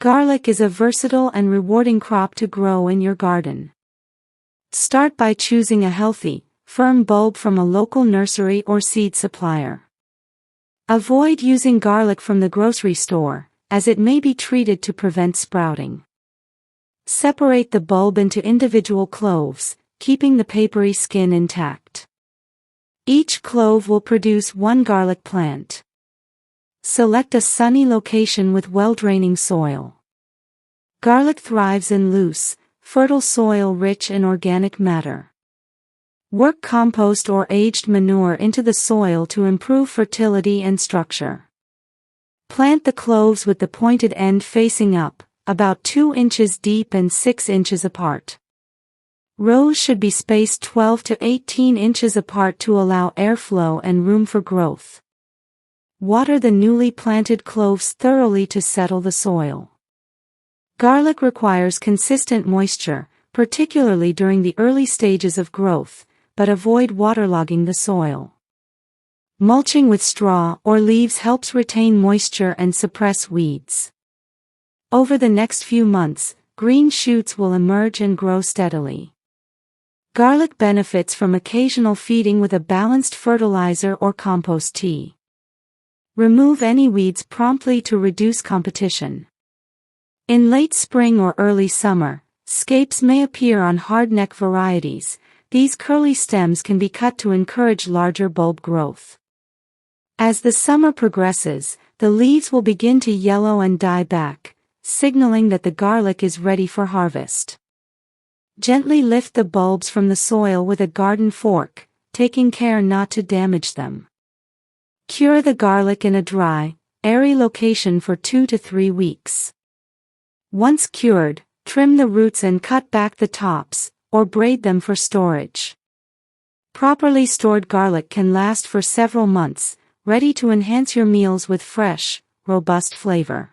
Garlic is a versatile and rewarding crop to grow in your garden. Start by choosing a healthy, firm bulb from a local nursery or seed supplier. Avoid using garlic from the grocery store, as it may be treated to prevent sprouting. Separate the bulb into individual cloves, keeping the papery skin intact. Each clove will produce one garlic plant. Select a sunny location with well-draining soil. Garlic thrives in loose, fertile soil rich in organic matter. Work compost or aged manure into the soil to improve fertility and structure. Plant the cloves with the pointed end facing up, about 2 inches deep and 6 inches apart. Rows should be spaced 12 to 18 inches apart to allow airflow and room for growth. Water the newly planted cloves thoroughly to settle the soil. Garlic requires consistent moisture, particularly during the early stages of growth, but avoid waterlogging the soil. Mulching with straw or leaves helps retain moisture and suppress weeds. Over the next few months, green shoots will emerge and grow steadily. Garlic benefits from occasional feeding with a balanced fertilizer or compost tea. Remove any weeds promptly to reduce competition. In late spring or early summer, scapes may appear on hardneck varieties. These curly stems can be cut to encourage larger bulb growth. As the summer progresses, the leaves will begin to yellow and die back, signaling that the garlic is ready for harvest. Gently lift the bulbs from the soil with a garden fork, taking care not to damage them. Cure the garlic in a dry, airy location for 2 to 3 weeks. Once cured, trim the roots and cut back the tops, or braid them for storage. Properly stored garlic can last for several months, ready to enhance your meals with fresh, robust flavor.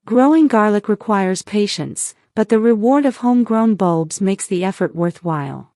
Growing garlic requires patience, but the reward of homegrown bulbs makes the effort worthwhile.